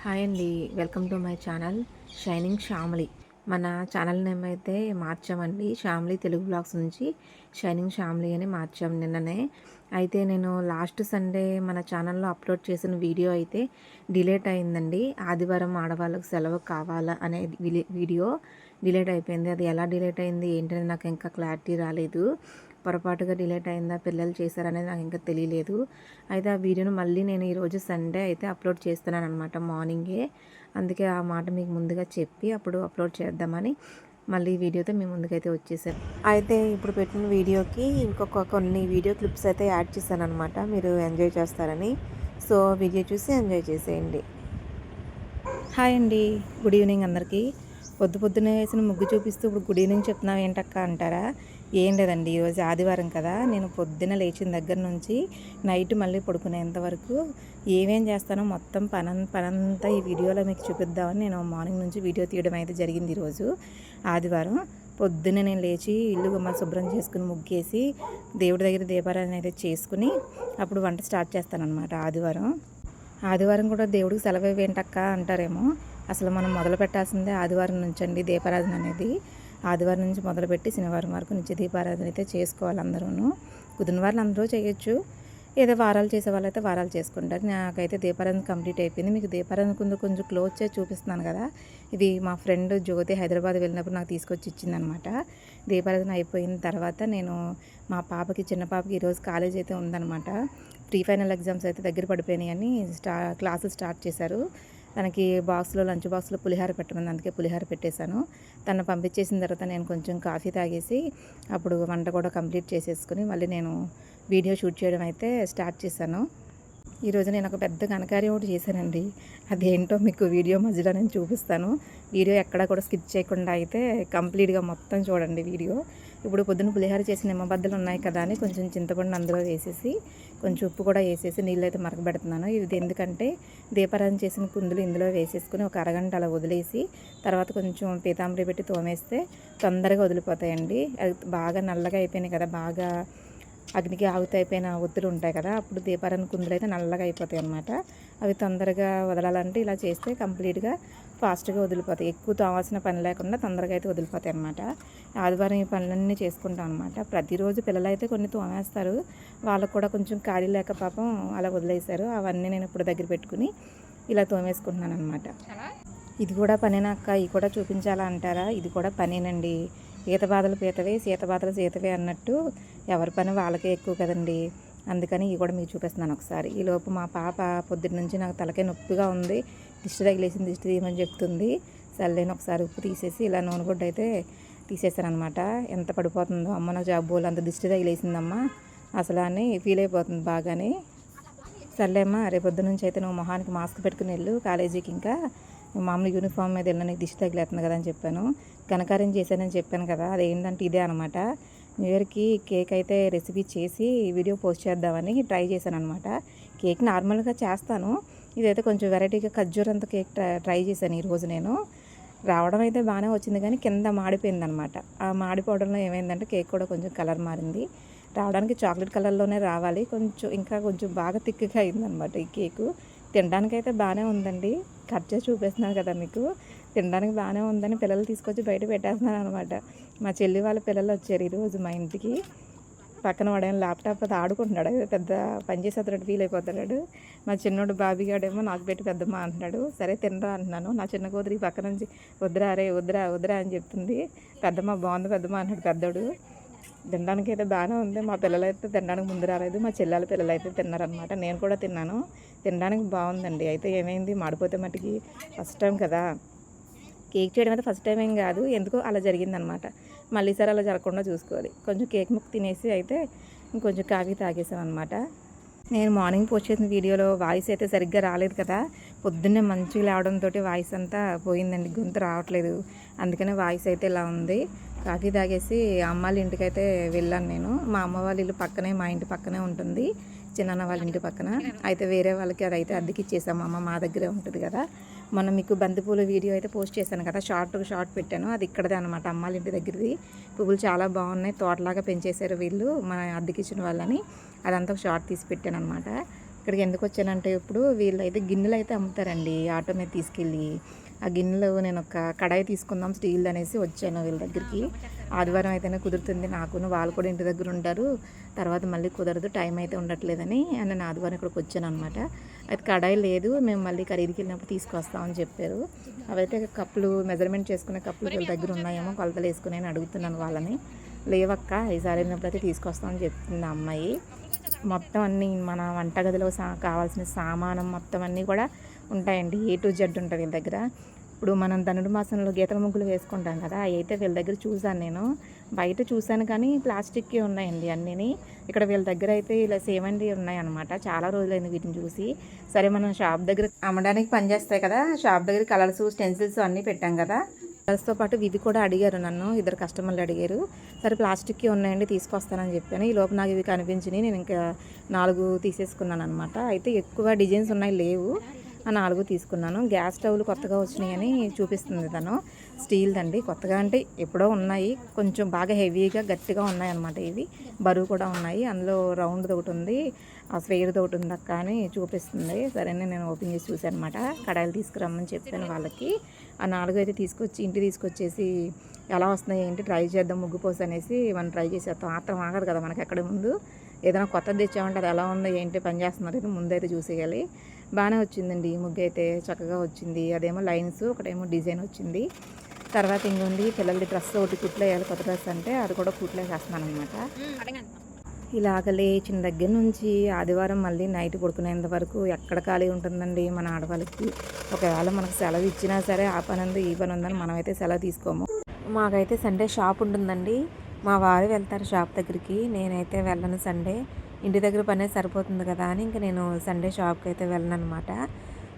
Hi అండి. Welcome to my channel shining Shyamali. మన channel name అయితే మార్చామండి. శ్యామలి తెలుగు బ్లాగ్స్ నుంచి షైనింగ్ శ్యామలి అని మార్చాం నిన్ననే. అయితే నేను లాస్ట్ సండే మన ఛానల్లో అప్లోడ్ చేసిన వీడియో అయితే డిలీట్ అయిందండి. ఆదివారం ఆడవాళ్ళకు సెలవు కావాలా అనే వీడియో డిలీట్ అయిపోయింది. అది ఎలా డిలీట్ అయింది ఏంటనేది నాకు ఇంకా క్లారిటీ రాలేదు. పొరపాటుగా డిలీట్ అయిందా, పిల్లలు చేశారనేది నాకు ఇంకా తెలియలేదు. అయితే ఆ వీడియోను మళ్ళీ నేను ఈరోజు సండే అయితే అప్లోడ్ చేస్తున్నాను అనమాట మార్నింగే. అందుకే ఆ మాట మీకు ముందుగా చెప్పి అప్పుడు అప్లోడ్ చేద్దామని మళ్ళీ వీడియోతో మీ ముందుకైతే వచ్చేసాను. అయితే ఇప్పుడు పెట్టిన వీడియోకి ఇంకొక కొన్ని వీడియో క్లిప్స్ అయితే యాడ్ చేశాను అనమాట, మీరు ఎంజాయ్ చేస్తారని. సో వీడియో చూసి ఎంజాయ్ చేసేయండి. హాయ్ అండి, గుడ్ ఈవినింగ్ అందరికీ. పొద్దున్నే వేసిన ముగ్గు చూపిస్తూ ఇప్పుడు గుడ్ ఈవినింగ్ చెప్తున్నావు ఏంటక్క అంటారా? ఏం లేదండి, ఈరోజు ఆదివారం కదా, నేను పొద్దున్న లేచిన దగ్గర నుంచి నైట్ మళ్ళీ పడుకునేంత వరకు ఏమేం చేస్తానో మొత్తం పనంతా ఈ వీడియోలో మీకు చూపిద్దామని నేను మార్నింగ్ నుంచి వీడియో తీయడం అయితే జరిగింది. ఈరోజు ఆదివారం పొద్దున్నే నేను లేచి ఇల్లు గుమ్మ శుభ్రం చేసుకుని ముగ్గేసి దేవుడి దగ్గర దీపారాధన అయితే చేసుకుని అప్పుడు వంట స్టార్ట్ చేస్తానన్నమాట. ఆదివారం కూడా దేవుడికి సెలవు ఏంటక్క అంటారేమో. అసలు మనం మొదలు పెట్టాల్సిందే ఆదివారం నుంచి అండి దీపారాధన అనేది. ఆదివారం నుంచి మొదలుపెట్టి శనివారం వరకు నిత్య దీపారాధన అయితే చేసుకోవాలి అందరూ. కుదిరిన వాళ్ళు అందరూ చేయొచ్చు, ఏదో వారాలు చేసే వాళ్ళైతే వారాలు చేసుకుంటారు. నాకైతే దీపారాధన కంప్లీట్ అయిపోయింది. మీకు దీపారాధన కొంచెం క్లోజ్ చేసి చూపిస్తున్నాను కదా. ఇది మా ఫ్రెండ్ జ్యోతి హైదరాబాద్ వెళ్ళినప్పుడు నాకు తీసుకొచ్చి ఇచ్చిందనమాట. దీపారాధన అయిపోయిన తర్వాత నేను మా పాపకి, చిన్న పాపకి ఈరోజు కాలేజ్ అయితే ఉందన్నమాట. ప్రీ ఫైనల్ ఎగ్జామ్స్ అయితే దగ్గర పడిపోయినాయి అని క్లాసులు స్టార్ట్ చేశారు. తనకి లంచ్ బాక్స్లో పులిహార పెట్టమని, అందుకే పులిహార పెట్టేశాను. తను పంపించేసిన తర్వాత నేను కొంచెం కాఫీ తాగేసి అప్పుడు వంట కూడా కంప్లీట్ చేసేసుకుని మళ్ళీ నేను వీడియో షూట్ చేయడం అయితే స్టార్ట్ చేశాను. ఈరోజు నేను ఒక పెద్ద ఘనకార్యం ఒకటి చేశానండి. అదేంటో మీకు వీడియో మధ్యలో నేను చూపిస్తాను. వీడియో ఎక్కడా కూడా స్కిప్ చేయకుండా అయితే కంప్లీట్గా మొత్తం చూడండి వీడియో. ఇప్పుడు పొద్దున్న పులిహార చేసిన నిమ్మబద్దలు ఉన్నాయి కదా అని కొంచెం చింతపండు అందులో వేసేసి కొంచెం ఉప్పు కూడా వేసేసి నీళ్ళు అయితే మరకబెడుతున్నాను. ఇది ఎందుకంటే దీపారాధన చేసిన కుందులు ఇందులో వేసేసుకుని ఒక అరగంట అలా వదిలేసి తర్వాత కొంచెం పీతాంబరి పెట్టి తోమేస్తే తొందరగా వదిలిపోతాయండి. అది బాగా నల్లగా అయిపోయినాయి కదా, బాగా అగ్నికి ఆగుతైపోయిన ఒత్తులు ఉంటాయి కదా, అప్పుడు దీపారాధన కుందులు అయితే నల్లగా అయిపోతాయి అన్నమాట. అవి తొందరగా వదలాలంటే ఇలా చేస్తే కంప్లీట్గా ఫాస్ట్గా వదిలిపోతాయి. ఎక్కువ తోవాల్సిన పని లేకుండా తొందరగా అయితే వదిలిపోతాయి అన్నమాట. ఆదివారం ఈ పనులన్నీ చేసుకుంటాం అనమాట. ప్రతిరోజు పిల్లలు అయితే కొన్ని తోమేస్తారు, వాళ్ళకు కూడా కొంచెం ఖాళీ లేక పాపం అలా వదిలేశారు. అవన్నీ నేను ఇప్పుడు దగ్గర పెట్టుకుని ఇలా తోమేసుకుంటున్నాను అనమాట. ఇది కూడా పనేనా అక్క, ఇది కూడా చూపించాలా అంటారా? ఇది కూడా పనేనండి. ఈత బాధలు పీతవే, సీత బాధలు సీతవే అన్నట్టు ఎవరి పని వాళ్ళకే ఎక్కువ కదండి. అందుకని ఇవి కూడా మీకు చూపిస్తున్నాను ఒకసారి. ఈలోపు మా పాప పొద్దున్న నుంచి నాకు తలకే నొప్పిగా ఉంది, దిష్టి తగిలేసింది, దిష్టి తీయమని చెప్తుంది. సర్లేని ఒకసారి ఉప్పు తీసేసి ఇలా నూనె గుడ్డ అయితే తీసేసాను అనమాట. ఎంత పడిపోతుందో, అమ్మ నాకు జాబోలు అంత దిష్టి తగిలేసిందమ్మా అసలు అని ఫీల్ అయిపోతుంది బాగానే. సర్లేమ్మా, రేపొద్దు నుంచి అయితే నువ్వు మొహానికి మాస్క్ పెట్టుకుని వెళ్ళు కాలేజీకి, ఇంకా మామూలు యూనిఫామ్ మీద వెళ్ళిన నీకు దిష్టి తగిలేస్తుంది కదా అని చెప్పాను. ఘనకార్యం చేశానని చెప్పాను కదా, అదేంటంటే ఇదే అనమాట. న్యూ ఇయర్కి కేక్ అయితే రెసిపీ చేసి వీడియో పోస్ట్ చేద్దామని ట్రై చేశాను అనమాట. కేక్ నార్మల్గా చేస్తాను, ఇదైతే కొంచెం వెరైటీగా ఖర్జూరంతో కేక్ ట్రై చేశాను ఈరోజు నేను. రావడం అయితే బాగానే వచ్చింది కానీ కింద మాడిపోయింది అనమాట. ఆ మాడిపోవడంలో ఏమైందంటే కేక్ కూడా కొంచెం కలర్ మారింది. రావడానికి చాక్లెట్ కలర్లోనే రావాలి, కొంచెం బాగా థిక్గా అయిందనమాట ఈ కేకు. తినడానికైతే బాగానే ఉందండి, కట్ చేసి చూపిస్తున్నాను కదా మీకు. తినడానికి బాగానే ఉందని పిల్లలు తీసుకొచ్చి బయట పెట్టేస్తున్నాను అనమాట. మా చెల్లి వాళ్ళ పిల్లలు వచ్చారు ఈరోజు మా ఇంటికి. పక్కన వాడేమో ల్యాప్టాప్ అది ఆడుకుంటున్నాడు, పెద్ద పని చేసేటట్టు ఫీల్ అయిపోతున్నాడు. మా చిన్నోడు బాబీగాడేమో నాకు పెట్టి పెద్దమ్మ అంటున్నాడు. సరే తినరా అంటున్నాను. నా చిన్న కూతురికి పక్క నుంచి వద్దురా రే వద్దురా అని చెప్తుంది. పెద్దమ్మ బాగుంది పెద్దమ్మ అంటున్నాడు పెద్దోడు. తినడానికి అయితే బాగానే ఉంది. మా పిల్లలు అయితే తినడానికి ముందు రాలేదు, మా చెల్లెల పిల్లలు అయితే తిన్నారనమాట. నేను కూడా తిన్నాను, తినడానికి బాగుందండి. అయితే ఏమైంది, మాడిపోతే మట్టికి ఫస్ట్ టైం కదా కేక్ చేయడం అయితే, ఫస్ట్ టైం ఏం కాదు, ఎందుకో అలా జరిగిందనమాట. మళ్ళీ సారి అలా జరగకుండా చూసుకోవాలి. కొంచెం కేక్ ముక్క తినేసి అయితే ఇంకొంచెం కాఫీ తాగేసాం అనమాట. నేను మార్నింగ్ పోస్ట్ చేసిన వీడియోలో వాయిస్ అయితే సరిగ్గా రాలేదు కదా, పొద్దున్నే మంచిగా లేవడంతో వాయిస్ అంతా పోయిందండి, గొంతు రావట్లేదు. అందుకనే వాయిస్ అయితే ఇలా ఉంది. కాఫీ తాగేసి అమ్మ వాళ్ళ ఇంటికైతే వెళ్ళాను నేను. మా అమ్మ వాళ్ళ ఇల్లు పక్కనే, మా ఇంటి పక్కనే ఉంటుంది, చిన్నన్న వాళ్ళ ఇంటి పక్కన. అయితే వేరే వాళ్ళకి అదైతే అద్దెకి ఇచ్చేసాము, అమ్మ మా దగ్గరే ఉంటుంది కదా. మొన్న మీకు బంతిపూల వీడియో అయితే పోస్ట్ చేశాను కదా, షార్ట్ పెట్టాను, అది ఇక్కడదే అనమాట, అమ్మాళ్ళ ఇంటి దగ్గరది. పువ్వులు చాలా బాగున్నాయి, తోటలాగా పెంచేశారు వీళ్ళు, మన అద్దెకి ఇచ్చిన వాళ్ళని. అదంతా ఒక షార్ట్ తీసి పెట్టాను అనమాట. ఇక్కడికి ఎందుకు వచ్చానంటే ఇప్పుడు వీళ్ళైతే గిన్నెలు అయితే అమ్ముతారండి ఆటో మీద తీసుకెళ్ళి. ఆ గిన్నెలు నేను ఒక కడాయి తీసుకుందాం స్టీల్ అనేసి వచ్చాను వీళ్ళ దగ్గరికి. ఆదివారం అయితేనే కుదురుతుంది నాకును, వాళ్ళు కూడా ఇంటి దగ్గర ఉంటారు. తర్వాత మళ్ళీ కుదరదు, టైం అయితే ఉండట్లేదని నేను ఆదివారం ఇక్కడికి వచ్చాను అనమాట. అయితే కడాయి లేదు, మేము మళ్ళీ ఖరీదుకి వెళ్ళినప్పుడు తీసుకొస్తామని చెప్పారు. అవైతే కప్పులు మెజర్మెంట్ చేసుకునే కప్పులు వీళ్ళ దగ్గర ఉన్నాయేమో కొలతలు వేసుకుని అని అడుగుతున్నాను వాళ్ళని. లేవక్క ఈసారి వెళ్ళినప్పుడైతే తీసుకొస్తామని చెప్తుంది ఆ అమ్మాయి. మొత్తం అన్నీ మన వంటగదిలో కావాల్సిన సామానం మొత్తం అన్నీ కూడా ఉంటాయండి. ఏ టు జెడ్ ఉంటుంది వీళ్ళ దగ్గర. ఇప్పుడు మనం ధనుడు మాసంలో గీతల ముగ్గులు వేసుకుంటాం కదా, అవి అయితే వీళ్ళ దగ్గర చూశాను నేను. బయట చూశాను కానీ ప్లాస్టిక్కి ఉన్నాయండి అన్నీ. ఇక్కడ వీళ్ళ దగ్గర అయితే ఇలా సేమండి ఉన్నాయన్నమాట. చాలా రోజులైంది వీటిని చూసి. సరే మనం షాప్ దగ్గర అమ్మడానికి పనిచేస్తాయి కదా, షాప్ దగ్గర కలర్స్ స్టెన్సిల్స్ అన్నీ పెట్టాం కదా, కలర్స్తో పాటు ఇవి కూడా అడిగారు నన్ను, ఇద్దరు కస్టమర్లు అడిగారు. సరే ప్లాస్టిక్కి ఉన్నాయండి తీసుకొస్తానని చెప్పాను. ఈ లోపు నాకు ఇవి కనిపించినాయి, నేను ఇంకా 4 తీసేసుకున్నాను అనమాట. అయితే ఎక్కువ డిజైన్స్ ఉన్నాయి లేవు, ఆ 4 తీసుకున్నాను. గ్యాస్ స్టవ్లు కొత్తగా వచ్చినాయని చూపిస్తుంది తను. స్టీల్ అండి, కొత్తగా అంటే ఎప్పుడో ఉన్నాయి, కొంచెం బాగా హెవీగా గట్టిగా ఉన్నాయి అనమాట. ఇవి బరువు కూడా ఉన్నాయి. అందులో రౌండ్ది ఒకటి ఉంది, ఆ స్వేర్ది ఒకటి ఉంది అక్క అని చూపిస్తుంది. సరే నేను ఓపెన్ చేసి చూసాను అనమాట. కడాయిలు తీసుకురమ్మని చెప్పాను వాళ్ళకి. ఆ 4 అయితే తీసుకొచ్చి ఇంటికి తీసుకొచ్చేసి ఎలా వస్తున్నాయి ఏంటి ట్రై చేద్దాం ముగ్గు పోసి అనేసి మనం ట్రై చేసేస్తాం. ఆత్రం ఆగదు కదా మనకి. ఎక్కడ ముందు ఏదైనా కొత్తది తెచ్చామంటే అది ఎలా ఉందో ఏంటి పని చేస్తున్నారు అయితే ముందైతే చూసేయాలి. బాగానే వచ్చిందండి ఈ ముగ్గు అయితే, చక్కగా వచ్చింది. అదేమో లైన్స్, ఒకటేమో డిజైన్ వచ్చింది. తర్వాత ఇంకొంది పిల్లలది డ్రెస్ ఒకటి కుట్లు వేయాలి, కొత్త డ్రెస్ అంటే అది కూడా కుట్లు వేసేస్తున్నాను అనమాట. ఇలాగ లేచిన దగ్గర నుంచి ఆదివారం మళ్ళీ నైట్ పడుకునేంత వరకు ఎక్కడ ఖాళీ ఉంటుందండి మన ఆడవాళ్ళకి. ఒకవేళ మనకు సెలవు ఇచ్చినా సరే ఆ పని ఉంది ఈ పని ఉందని మనమైతే సెలవు తీసుకోము. మాకైతే సండే షాప్ ఉంటుందండి, మా వారు వెళ్తారు షాప్ దగ్గరికి, నేనైతే వెళ్ళను. సండే ఇంటి దగ్గర పనే సరిపోతుంది కదా అని ఇంకా నేను సండే షాప్కి అయితే వెళ్ళను అనమాట.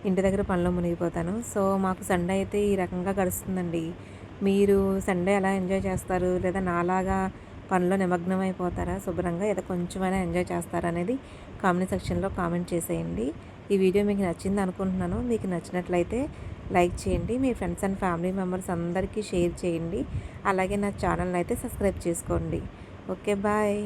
ఇంటి దగ్గర పనిలో మునిగిపోతాను. సో మాకు సండే అయితే ఈ రకంగా గడుస్తుందండి. మీరు సండే ఎలా ఎంజాయ్ చేస్తారు, లేదా నాలాగా పనిలో నిమగ్నం అయిపోతారా శుభ్రంగా, ఏదో కొంచెమైనా ఎంజాయ్ చేస్తారా అనేది కామెంట్ సెక్షన్లో కామెంట్ చేసేయండి. ఈ వీడియో మీకు నచ్చింది అనుకుంటున్నాను. మీకు నచ్చినట్లయితే లైక్ చేయండి, మీ ఫ్రెండ్స్ అండ్ ఫ్యామిలీ మెంబర్స్ అందరికీ షేర్ చేయండి. అలాగే నా ఛానల్ని అయితే సబ్స్క్రైబ్ చేసుకోండి. Okay bye.